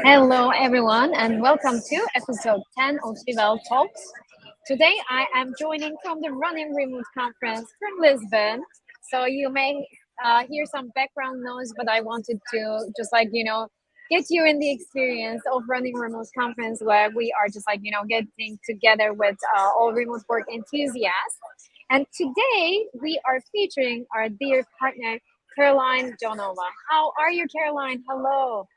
Hello, everyone, and welcome to episode 10 of Vivel Talks. Today, I am joining from the Running Remote Conference from Lisbon. So, you may hear some background noise, but I wanted to just get you in the experience of Running Remote Conference where we are just getting together with all remote work enthusiasts. And today, we are featuring our dear partner, Caroline Johnova. How are you, Caroline? Hello.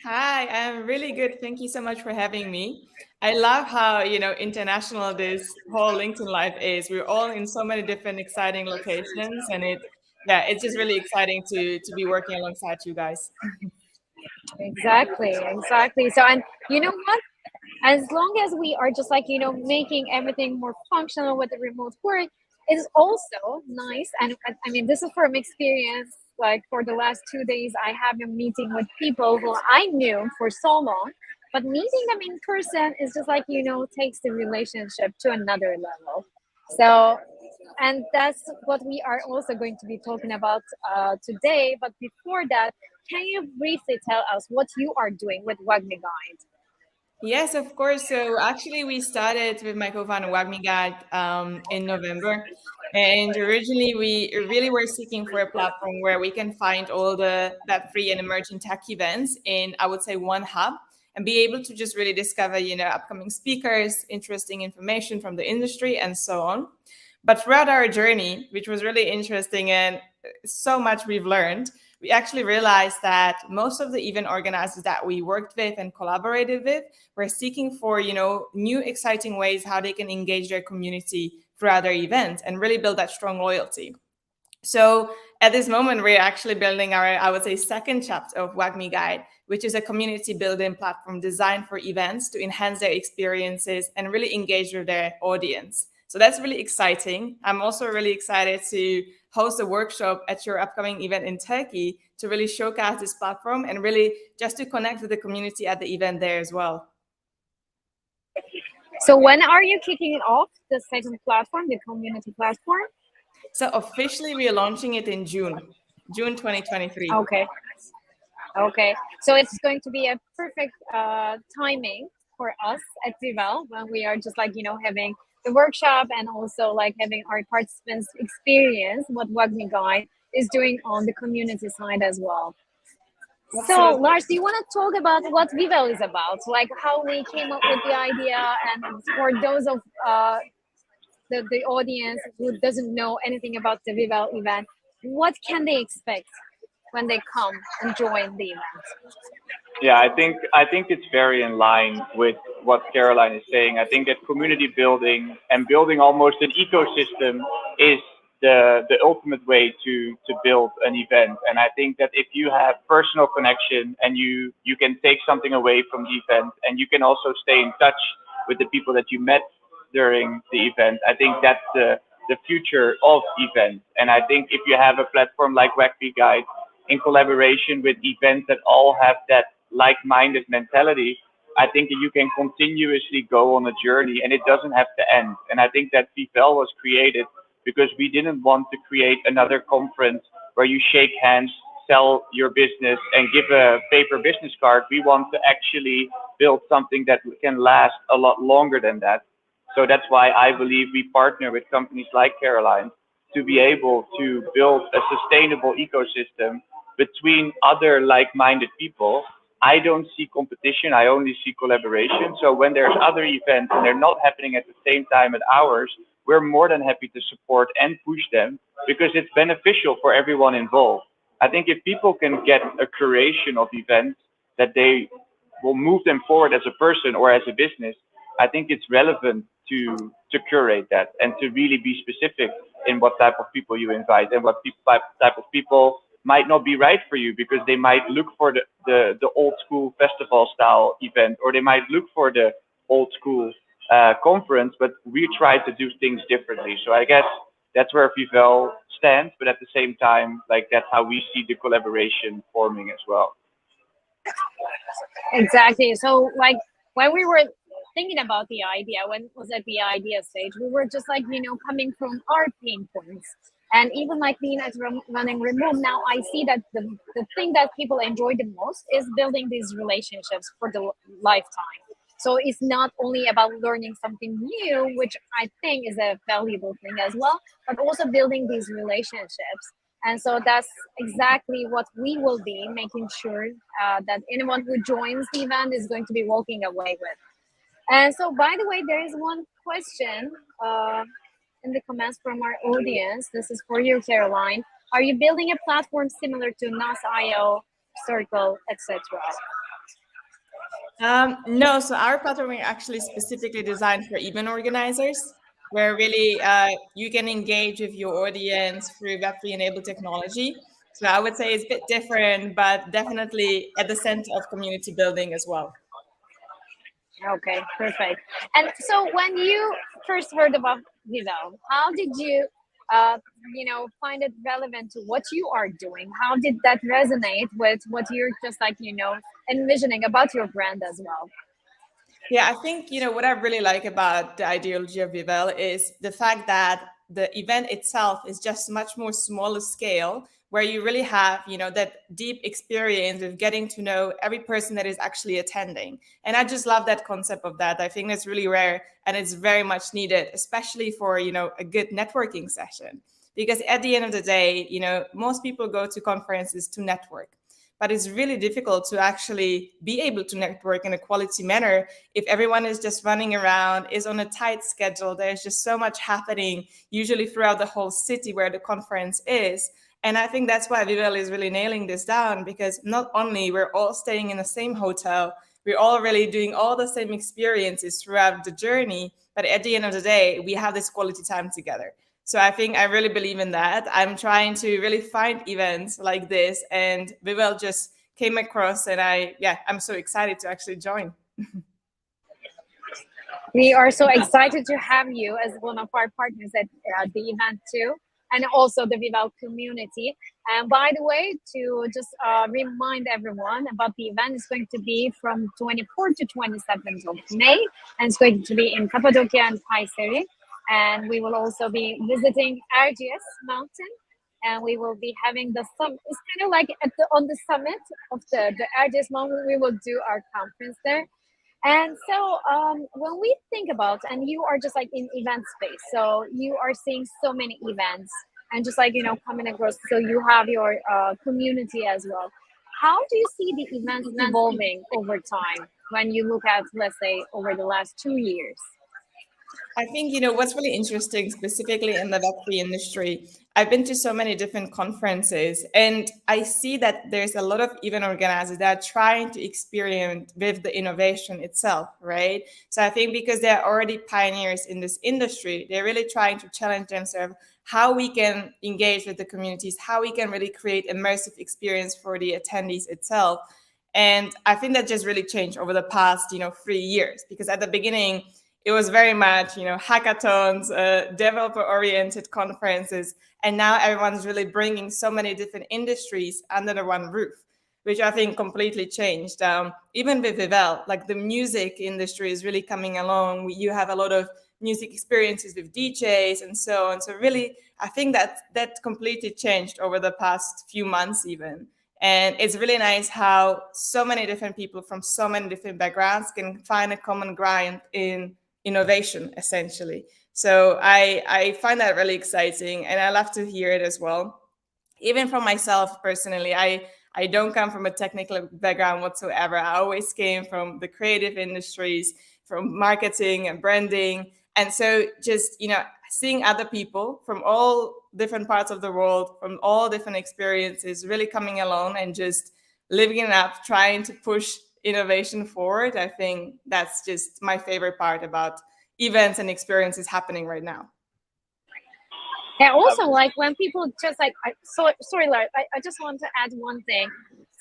Hi, I'm really good. Thank you so much for having me. I love how, international this whole LinkedIn Live is. We're all in so many different exciting locations and it's just really exciting to be working alongside you guys. Exactly. So, and you know what? As long as we are just making everything more functional with the remote work, it is also nice. And I mean, this is from experience. Like for the last 2 days, I have been meeting with people who I knew for so long, but meeting them in person is just takes the relationship to another level. So, and that's what we are also going to be talking about today. But before that, can you briefly tell us what you are doing with Wagmi Guide? Yes, of course. So actually, we started with my co-founder Wagmi Guide in November, and originally we really were seeking for a platform where we can find all the Web3 and emerging tech events in, I would say, one hub, and be able to just really discover, upcoming speakers, interesting information from the industry, and so on. But throughout our journey, which was really interesting and so much we've learned, we actually realized that most of the event organizers that we worked with and collaborated with were seeking for, new exciting ways how they can engage their community throughout their events and really build that strong loyalty. So at this moment, we're actually building our, I would say, second chapter of Wagmi Guide, which is a community building platform designed for events to enhance their experiences and really engage with their audience. So that's really exciting. I'm also really excited to host a workshop at your upcoming event in Turkey to really showcase this platform and really just to connect with the community at the event there as well. So when are you kicking it off, the second platform, the community platform? So officially, we are launching it in June 2023. Okay. So it's going to be a perfect timing for us at Vivel when we are just having the workshop and also having our participants experience what Wagmi Guide is doing on the community side as well. So, Lars, do you want to talk about what Vivel is about? Like how we came up with the idea, and for those of the audience who doesn't know anything about the Vivel event, what can they expect when they come and join the event? Yeah, I think it's very in line with what Caroline is saying. I think that community building and building almost an ecosystem is the ultimate way to build an event. And I think that if you have personal connection and you can take something away from the event and you can also stay in touch with the people that you met during the event, I think that's the future of events. And I think if you have a platform like Wagmi Guide in collaboration with events that all have that like-minded mentality, I think that you can continuously go on a journey and it doesn't have to end. And I think that Vivel was created because we didn't want to create another conference where you shake hands, sell your business, and give a paper business card. We want to actually build something that can last a lot longer than that. So that's why I believe we partner with companies like Caroline to be able to build a sustainable ecosystem between other like-minded people. I don't see competition, I only see collaboration. So when there's other events and they're not happening at the same time as ours, we're more than happy to support and push them because it's beneficial for everyone involved. I think if people can get a curation of events that they will move them forward as a person or as a business, I think it's relevant to curate that and to really be specific in what type of people you invite and what type of people might not be right for you because they might look for the old school festival style event or they might look for the old school conference, but we try to do things differently. So I guess that's where Vivel stands, but at the same time, like that's how we see the collaboration forming as well. Exactly. So when we were thinking about the idea, when it was at the idea stage, we were just coming from our pain points. And even like being as running remote now, I see that the thing that people enjoy the most is building these relationships for the lifetime. So it's not only about learning something new, which I think is a valuable thing as well, but also building these relationships. And so that's exactly what we will be making sure that anyone who joins the event is going to be walking away with. And so, by the way, there is one question in the comments from our audience. This is for you, Caroline. Are you building a platform similar to NAS.io, Circle, etc.? No, so our platform is actually specifically designed for event organizers, where really you can engage with your audience through Web3 enabled technology. So I would say it's a bit different, but definitely at the center of community building as well. Okay, perfect. And so, when you first heard about Vivel, how did you, uh, find it relevant to what you are doing? How did that resonate with what you're just like, envisioning about your brand as well? Yeah, I think, what I really like about the ideology of Vivel is the fact that the event itself is just much more smaller scale, where you really have, that deep experience of getting to know every person that is actually attending. And I just love that concept of that. I think that's really rare and it's very much needed, especially for, a good networking session. Because at the end of the day, most people go to conferences to network, but it's really difficult to actually be able to network in a quality manner if everyone is just running around, is on a tight schedule. There's just so much happening, usually throughout the whole city where the conference is. And I think that's why Vivel is really nailing this down, because not only we're all staying in the same hotel, we're all really doing all the same experiences throughout the journey, but at the end of the day, we have this quality time together. So I think I really believe in that. I'm trying to really find events like this, and Vivel just came across, and I'm so excited to actually join. We are so excited to have you as one of our partners at the event too, and also the Vival community. And by the way, to just remind everyone about the event, is going to be from 24th to 27th of May, and it's going to be in Cappadocia and Kayseri. And we will also be visiting Erciyes Mountain, and we will be having the summit. It's kind of like on the summit of the Erciyes Mountain. We will do our conference there. And so, when we think about, and you are just like in event space, so you are seeing so many events, and just like coming across, so you have your community as well. How do you see the events evolving over time when you look at, let's say, over the last 2 years? I think, what's really interesting, specifically in the Web3 industry, I've been to so many different conferences, and I see that there's a lot of event organizers that are trying to experiment with the innovation itself, right? So I think because they're already pioneers in this industry, they're really trying to challenge themselves how we can engage with the communities, how we can really create immersive experience for the attendees itself. And I think that just really changed over the past, 3 years, because at the beginning, it was very much, hackathons, developer-oriented conferences, and now everyone's really bringing so many different industries under the one roof, which I think completely changed. Even with Vivel, like the music industry is really coming along. You have a lot of music experiences with DJs and so on. So really, I think that completely changed over the past few months even. And it's really nice how so many different people from so many different backgrounds can find a common ground in innovation, essentially. So I find that really exciting, and I love to hear it as well. Even for myself personally, I don't come from a technical background whatsoever. I always came from the creative industries, from marketing and branding. And so just, seeing other people from all different parts of the world, from all different experiences, really coming along and just living it up, trying to push innovation forward. I think that's just my favorite part about events and experiences happening right now. Yeah, also like when people just like, sorry, Lara, I just want to add one thing.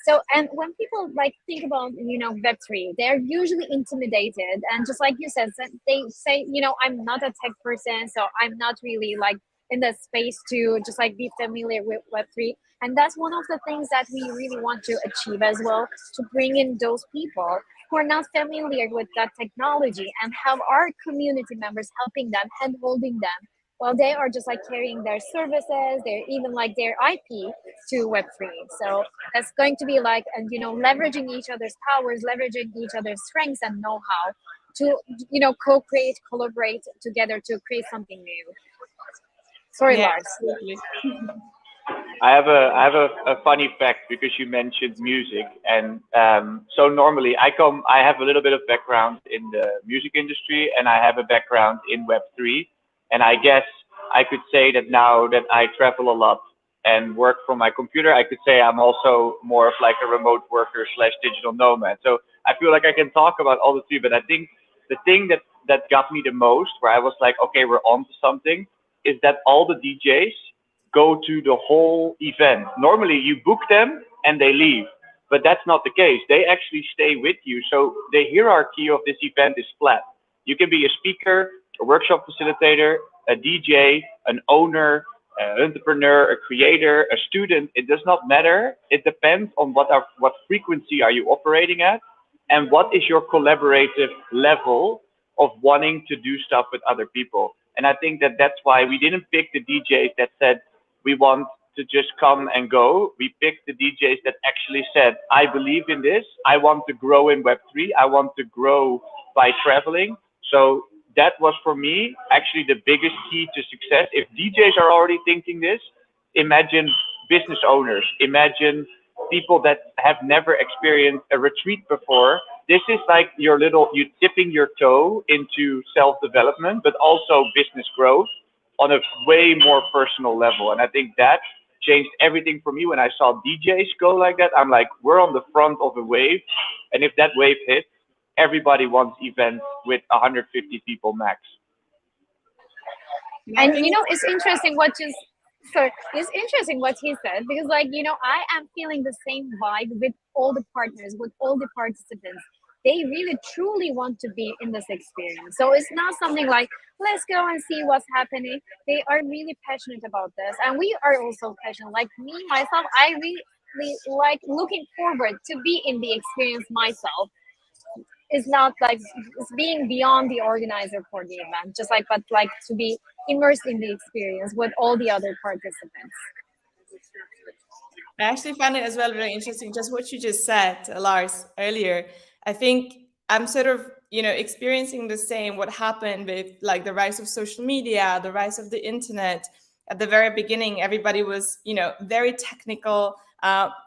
So, and when people like think about, Web3, they're usually intimidated. And just like you said, they say, I'm not a tech person, so I'm not really like in the space to just like be familiar with Web3. And that's one of the things that we really want to achieve as well, to bring in those people who are not familiar with that technology and have our community members helping them, hand holding them well, they are just like carrying their services, they're even like their IP to Web3. So that's going to be like, and leveraging each other's powers, leveraging each other's strengths and know-how to co-create, collaborate together to create something new. Sorry, Yeah, Lars. absolutely. I have a funny fact because you mentioned music, and so normally I have a little bit of background in the music industry, and I have a background in Web3, and I guess I could say that now that I travel a lot and work from my computer, I could say I'm also more of like a remote worker slash digital nomad. So I feel like I can talk about all the three, but I think the thing that got me the most, where I was like, okay, we're on to something, is that all the DJs go to the whole event. Normally you book them and they leave, but that's not the case. They actually stay with you. So the hierarchy of this event is flat. You can be a speaker, a workshop facilitator, a DJ, an owner, an entrepreneur, a creator, a student. It does not matter. It depends on what frequency are you operating at, and what is your collaborative level of wanting to do stuff with other people. And I think that that's why we didn't pick the DJs that said we want to just come and go. We picked the DJs that actually said, I believe in this. I want to grow in Web3. I want to grow by traveling. So that was for me actually the biggest key to success. If DJs are already thinking this, imagine business owners, imagine people that have never experienced a retreat before. This is like you dipping your toe into self development, but also business growth on a way more personal level. And I think that changed everything for me when I saw DJs go like that. I'm like, we're on the front of a wave. And if that wave hits, everybody wants events with 150 people max. And I And think it's interesting what just so it's interesting what he said, because like I am feeling the same vibe with all the partners, with all the participants. They really truly want to be in this experience. So it's not something like, let's go and see what's happening. They are really passionate about this, and we are also passionate. Like me myself, I really like looking forward to be in the experience myself. It's not like it's being beyond the organizer for the event, just like, but like to be immersed in the experience with all the other participants. I actually found it as well very interesting, just what you just said, Lars, earlier. I think I'm sort of, experiencing the same what happened with like the rise of social media, the rise of the internet. At the very beginning, everybody was, very technical,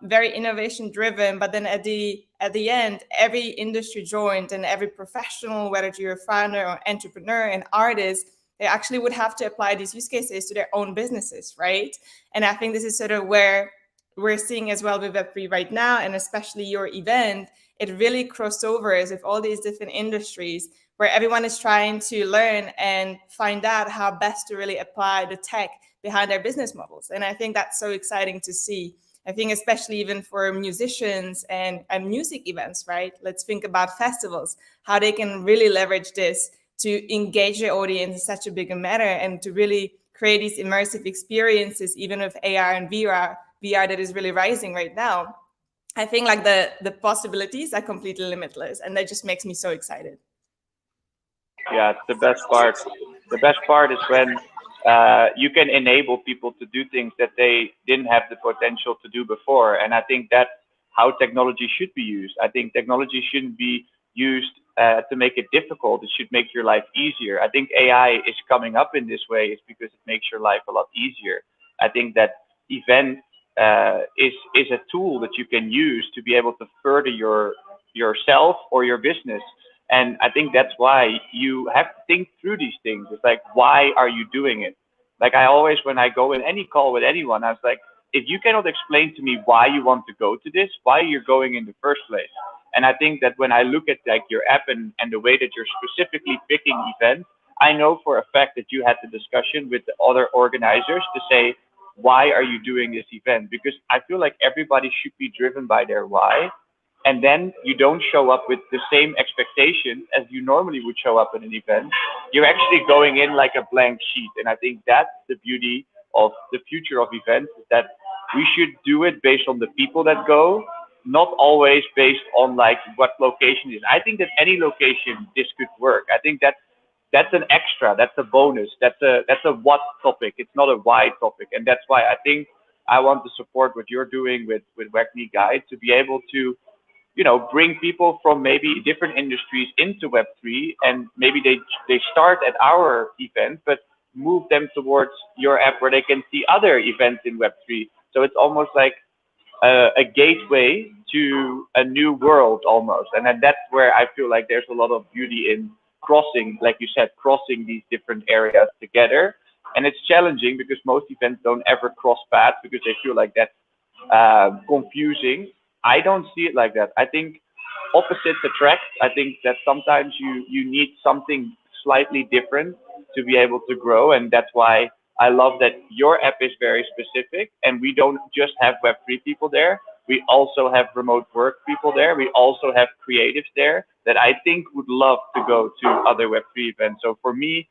very innovation driven, but then at the end, every industry joined, and every professional, whether you're a founder or entrepreneur and artist, they actually would have to apply these use cases to their own businesses, right? And I think this is sort of where we're seeing as well with Web3 right now, and especially your event, it really crossovers with all these different industries where everyone is trying to learn and find out how best to really apply the tech behind their business models. And I think that's so exciting to see. I think especially even for musicians and music events, right? Let's think about festivals, how they can really leverage this to engage their audience in such a bigger manner, and to really create these immersive experiences, even with AR and VR that is really rising right now. I think like the possibilities are completely limitless, and that just makes me so excited. Yeah, it's the best part. The best part is when you can enable people to do things that they didn't have the potential to do before. And I think that's how technology should be used. I think technology shouldn't be used to make it difficult. It should make your life easier. I think AI is coming up in this way is because it makes your life a lot easier. I think that event is a tool that you can use to be able to further yourself or your business. And I think that's why you have to think through these things. It's like, why are you doing it? Like I always, when I go in any call with anyone, I was like, if you cannot explain to me why you want to go to this, why you're going in the first place. And I think that when I look at like your app and the way that you're specifically picking events, I know for a fact that you had the discussion with the other organizers to say, why are you doing this event? Because I feel like everybody should be driven by their why. And then you don't show up with the same expectations as you normally would show up at an event. You're actually going in like a blank sheet. And I think that's the beauty of the future of events, is that we should do it based on the people that go, not always based on like what location it is. I think that any location this could work. I think that that's an extra, that's a bonus, that's a what topic. It's not a why topic, and that's why I think I want to support what you're doing with WebMe Guide to be able to, bring people from maybe different industries into Web3, and maybe they start at our event, but move them towards your app where they can see other events in Web3. So it's almost like a gateway to a new world almost. And then that's where I feel like there's a lot of beauty in crossing, like you said, crossing these different areas together. And it's challenging because most events don't ever cross paths because they feel like that's confusing. I don't see it like that. I think opposites attract. I think that sometimes you need something slightly different to be able to grow, and that's why I love that your app is very specific, and we don't just have Web3 people there. We also have remote work people there. We also have creatives there that I think would love to go to other Web3 events. So for me,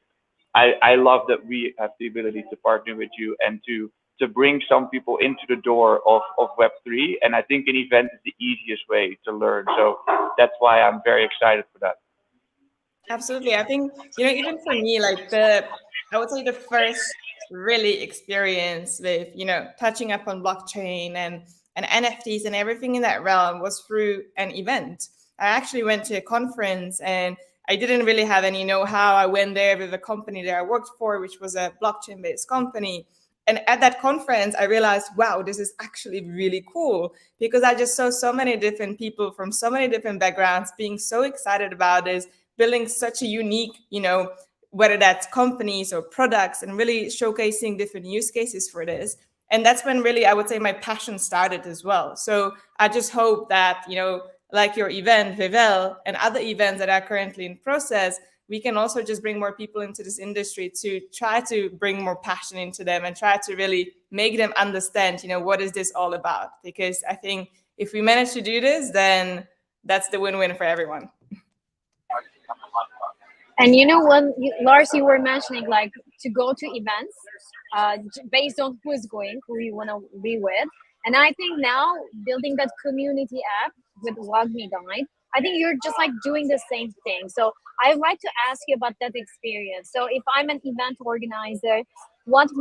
I love that we have the ability to partner with you and to bring some people into the door of Web3. And I think an event is the easiest way to learn. So that's why I'm very excited for that. Absolutely. I think, even for me, like I would say the first really experience with, touching up on blockchain and NFTs and everything in that realm was through an event. I actually went to a conference and I didn't really have any know-how. I went there with a company that I worked for, which was a blockchain-based company. And at that conference, I realized, wow, this is actually really cool, because I just saw so many different people from so many different backgrounds being so excited about this, building such a unique, whether that's companies or products, and really showcasing different use cases for this. And that's when really, I would say, my passion started as well. So I just hope that, like your event, Vivel, and other events that are currently in process, we can also just bring more people into this industry to try to bring more passion into them and try to really make them understand, what is this all about? Because I think if we manage to do this, then that's the win-win for everyone. And Lars, you were mentioning like to go to events based on who is going, who you want to be with. And I think now building that community app with WebMe Guide, I think you're just like doing the same thing. So I'd like to ask you about that experience. So if I'm an event organizer, what's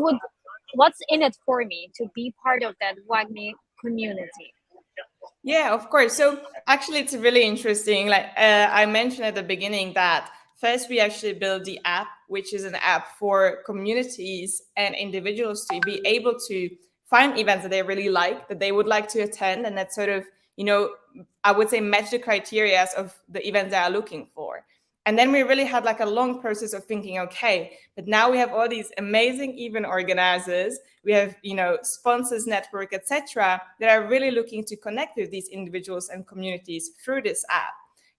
in it for me to be part of that WebMe community? Yeah, of course. So actually, it's really interesting. Like I mentioned at the beginning that first we actually built the app, which is an app for communities and individuals to be able to find events that they really like, that they would like to attend, and that sort of, I would say match the criteria of the events they are looking for. And then we really had like a long process of thinking, okay, but now we have all these amazing event organizers, we have, sponsors network, etc., that are really looking to connect with these individuals and communities through this app.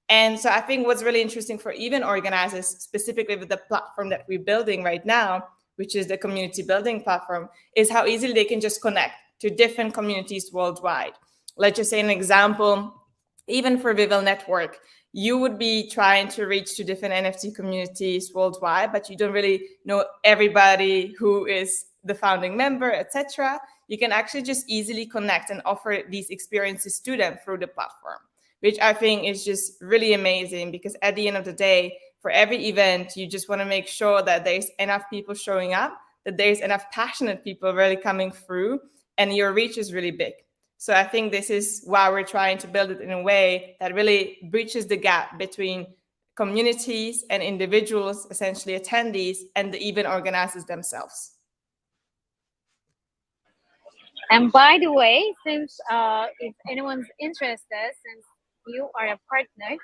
And so I think what's really interesting for event organizers, specifically with the platform that we're building right now, which is the community building platform, is how easily they can just connect to different communities worldwide. Let's just say an example, even for Vivel Network, you would be trying to reach to different NFT communities worldwide, but you don't really know everybody who is the founding member, etc. You can actually just easily connect and offer these experiences to them through the platform, which I think is just really amazing, because at the end of the day, for every event, you just want to make sure that there's enough people showing up, that there's enough passionate people really coming through, and your reach is really big. So I think this is why we're trying to build it in a way that really bridges the gap between communities and individuals, essentially attendees, and the event organizers themselves. And by the way, since if anyone's interested, since you are a partner,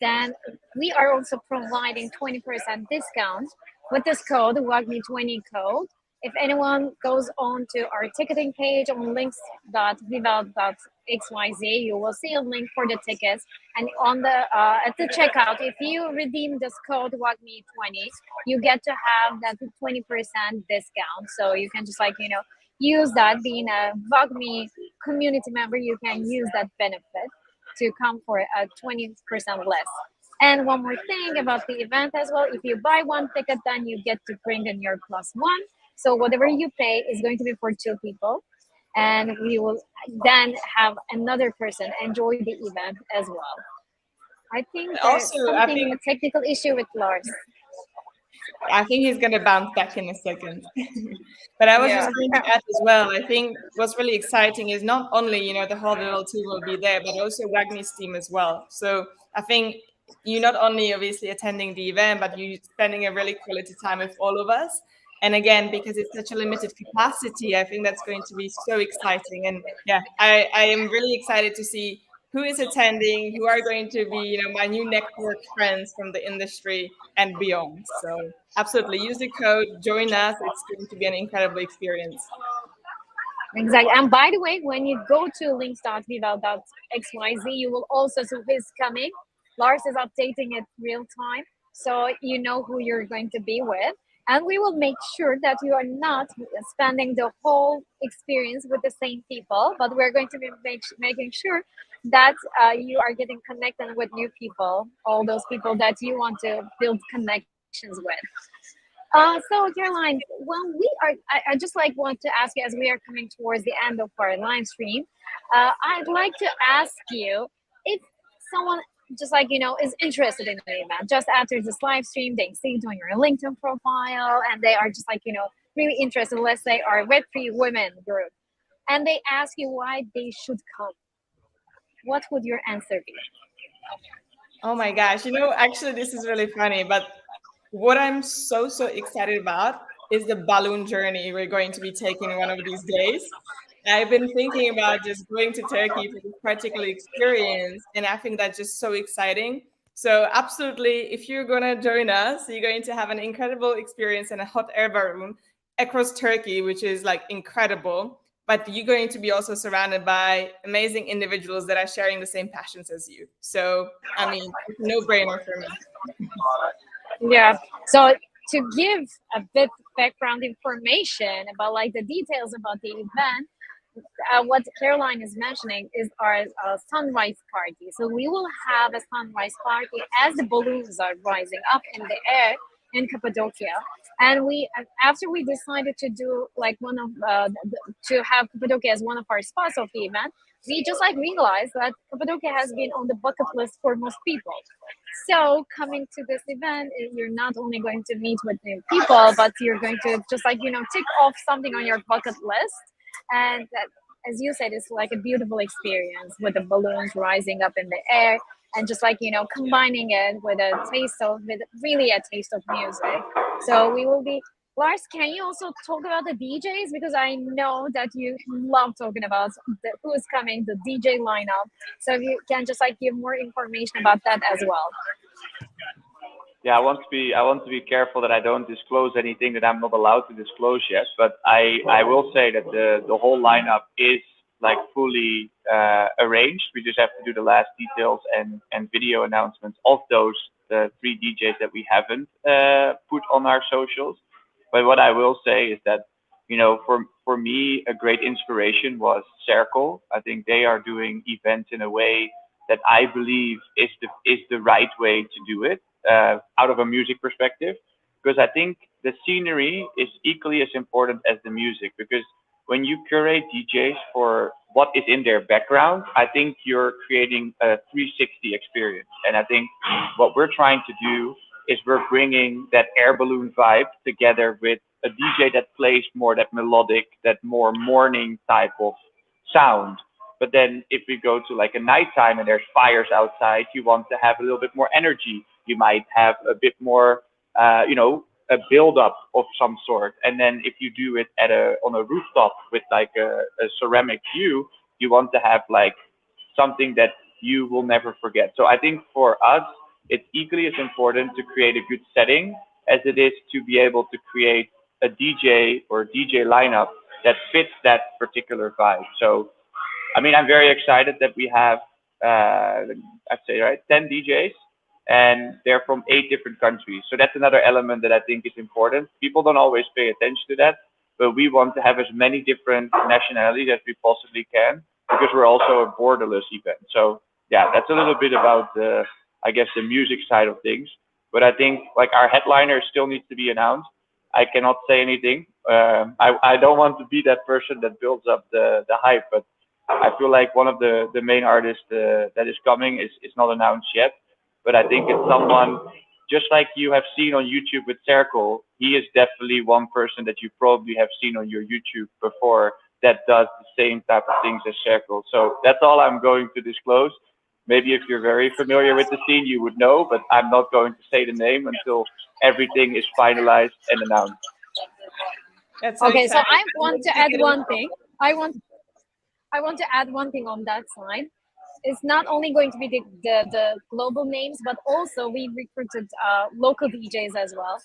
then we are also providing 20% discount with this code, the WAGME20 code. If anyone goes on to our ticketing page on links.vivel.xyz, you will see a link for the tickets. And on the at the checkout, if you redeem this code WAGME20, you get to have that 20% discount. So you can just use that. Being a WAGME community member, you can use that benefit to come for a 20% less. And one more thing about the event as well, if you buy one ticket, then you get to bring in your plus one. So whatever you pay is going to be for 2 people. And we will then have another person enjoy the event as well. I think there's a technical issue with Lars. I think he's gonna bounce back in a second. But I was Yeah. just going to add as well. I think what's really exciting is not only the whole little team will be there, but also Wagmi's team as well. So I think you not only obviously attending the event, but you spending a really quality time with all of us. And again, because it's such a limited capacity, I think that's going to be so exciting. And yeah, I am really excited to see who is attending, who are going to be, my new network friends from the industry and beyond. So absolutely use the code, join us. It's going to be an incredible experience. Exactly. And by the way, when you go to links.vivel.xyz, you will also see who's coming. Lars is updating it real time, so you know who you're going to be with. And we will make sure that you are not spending the whole experience with the same people, but we're going to be making sure that you are getting connected with new people, all those people that you want to build connections with. So Caroline, when we are, I just like want to ask you as we are coming towards the end of our live stream, I'd like to ask you if someone just like is interested in the event just after this live stream, they see it on your LinkedIn profile, and they are just like really interested. Let's say our Web3 women group, and they ask you why they should come. What would your answer be? Oh my gosh. Actually, this is really funny, but what I'm so excited about is the balloon journey we're going to be taking one of these days. I've been thinking about just going to Turkey for this particular experience, and I think that's just so exciting. So, absolutely, if you're going to join us, you're going to have an incredible experience in a hot air balloon across Turkey, which is like incredible. But you're going to be also surrounded by amazing individuals that are sharing the same passions as you. So, I mean, it's a no brainer for me. Yeah. So to give a bit background information about like the details about the event, what Caroline is mentioning is our sunrise party. So we will have a sunrise party as the balloons are rising up in the air in Cappadocia. And we, after we decided to do like to have Cappadocia as one of our spots of the event, we just like realized that Cappadocia has been on the bucket list for most people. So coming to this event, you're not only going to meet with new people, but you're going to just like tick off something on your bucket list, and that, as you said, it's like a beautiful experience with the balloons rising up in the air, and just like combining it with really a taste of music. So we will be. Lars, can you also talk about the DJs, because I know that you love talking about who's coming, the DJ lineup. So if you can just like give more information about that as well. Yeah, I want to be careful that I don't disclose anything that I'm not allowed to disclose yet. But I will say that the whole lineup is like fully arranged. We just have to do the last details and video announcements of those the three DJs that we haven't put on our socials. But what I will say is that for me a great inspiration was Circle. I think they are doing events in a way that I believe is the right way to do it out of a music perspective, because I think the scenery is equally as important as the music. Because when you curate DJs for what is in their background, I think you're creating a 360 experience. And I think what we're trying to do is we're bringing that air balloon vibe together with a DJ that plays more that melodic, that more morning type of sound. But then if we go to like a nighttime and there's fires outside, you want to have a little bit more energy. You might have a bit more, a build up of some sort. And then if you do it on a rooftop with like a ceramic view, you want to have like something that you will never forget. So I think for us, it's equally as important to create a good setting as it is to be able to create a DJ or DJ lineup that fits that particular vibe. So I mean, I'm very excited that we have, I'd say, right, 10 DJs, and they're from 8 different countries. So that's another element that I think is important. People don't always pay attention to that, but we want to have as many different nationalities as we possibly can, because we're also a borderless event. So yeah, that's a little bit about I guess, the music side of things. But I think like our headliner still needs to be announced. I cannot say anything. I don't want to be that person that builds up the hype, but I feel like one of the main artists that is coming is not announced yet, but I think it's someone just like you have seen on YouTube with Circle, he is definitely one person that you probably have seen on your YouTube before that does the same type of things as Circle. So that's all I'm going to disclose. Maybe if you're very familiar with the scene, you would know, but I'm not going to say the name until everything is finalized and announced. That's so Okay, so exciting. I want to add one thing. I want to add one thing on that side. It's not only going to be the global names, but also we recruited local DJs as well.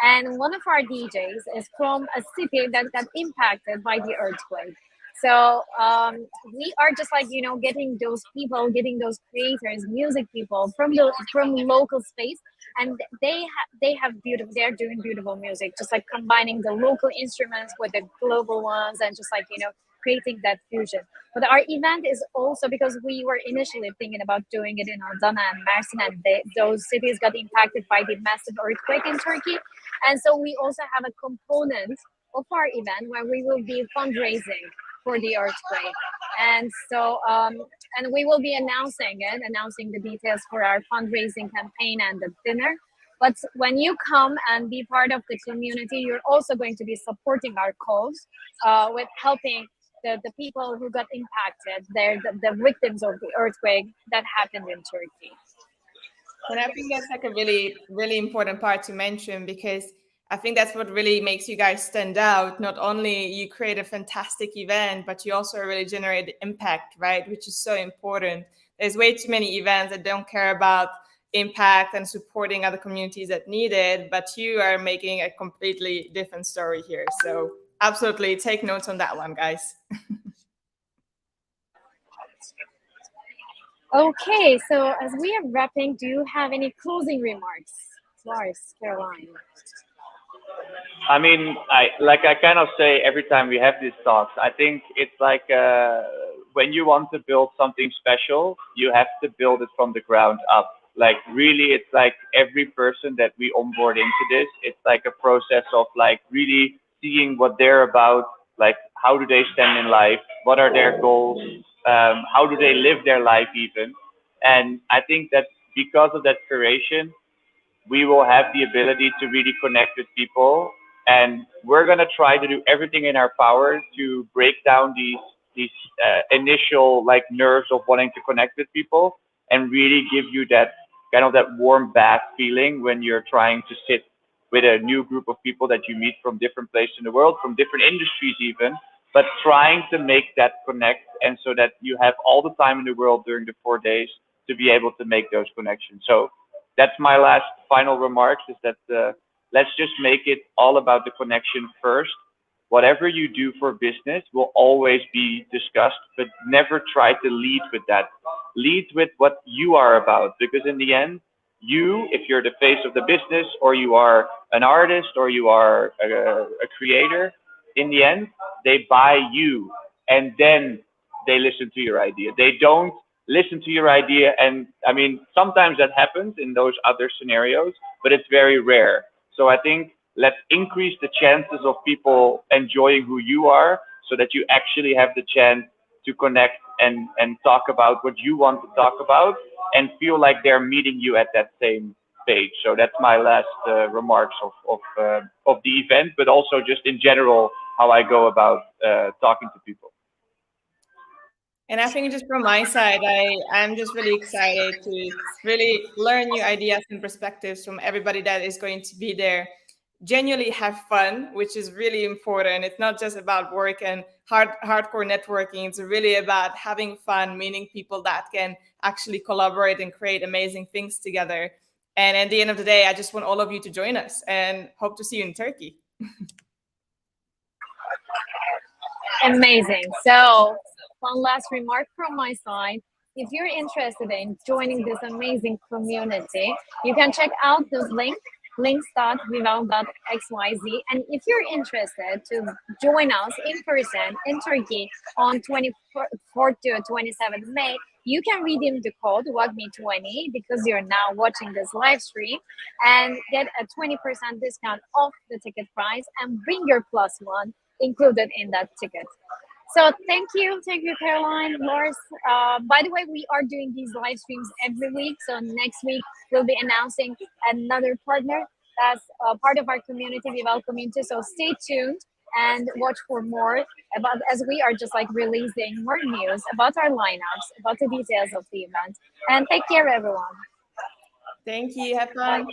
And one of our DJs is from a city that got impacted by the earthquake. So we are just like getting those people, getting those creators, music people from local space, and they have beautiful. They're doing beautiful music, just like combining the local instruments with the global ones, and just like creating that fusion. But our event is also because we were initially thinking about doing it in Adana and Mersin, and those cities got impacted by the massive earthquake in Turkey. And so we also have a component of our event where we will be fundraising for the earthquake. And so, and we will be announcing the details for our fundraising campaign and the dinner. But when you come and be part of the community, you're also going to be supporting our cause with helping the people who got impacted. They're the victims of the earthquake that happened in Turkey. And I think that's like a really, really important part to mention, because I think that's what really makes you guys stand out. Not only you create a fantastic event, but you also really generate impact, right? Which is so important. There's way too many events that don't care about impact and supporting other communities that need it, but you are making a completely different story here. So absolutely take notes on that one, guys. Okay, so as we are wrapping, do you have any closing remarks, Lars, Caroline? I mean, I kind of say every time we have these talks, I think it's like when you want to build something special, you have to build it from the ground up. Like really, it's like every person that we onboard into this, it's like a process of like really seeing what they're about, like how do they stand in life, what are their goals, how do they live their life even. And I think that because of that curation, we will have the ability to really connect with people, and we're going to try to do everything in our power to break down these initial like nerves of wanting to connect with people, and really give you that kind of that warm bath feeling when you're trying to sit with a new group of people that you meet from different places in the world, from different industries even, but trying to make that connect, and so that you have all the time in the world during the 4 days to be able to make those connections. So that's my last final remarks, is that let's just make it all about the connection first. Whatever you do for business will always be discussed, but never try to lead with that. Lead with what you are about, because in the end, you, if you're the face of the business, or you are an artist, or you are a creator, in the end, they buy you, and then they listen to your idea. They don't listen to your idea, and I mean, sometimes that happens in those other scenarios, but it's very rare. So I think let's increase the chances of people enjoying who you are, so that you actually have the chance to connect and talk about what you want to talk about, and feel like they're meeting you at that same stage. So that's my last remarks of the event, but also just in general how I go about talking to people. And I think just from my side, I'm just really excited to really learn new ideas and perspectives from everybody that is going to be there. Genuinely have fun, which is really important. It's not just about work and hardcore networking. It's really about having fun, meeting people that can actually collaborate and create amazing things together. And at the end of the day, I just want all of you to join us, and hope to see you in Turkey. Amazing. So, one last remark from my side. If you're interested in joining this amazing community, you can check out this links.vivel.xyz. And if you're interested to join us in person in Turkey on 24th to 27th May, you can redeem the code WAGMI20 because you're now watching this live stream, and get a 20% discount off the ticket price, and bring your plus one included in that ticket. So thank you, Caroline, Lars. By the way, we are doing these live streams every week. So next week we'll be announcing another partner that's part of our community, Vival community. So stay tuned and watch for more about as we are just like releasing more news about our lineups, about the details of the event. And take care, everyone. Thank you. Have Bye. fun.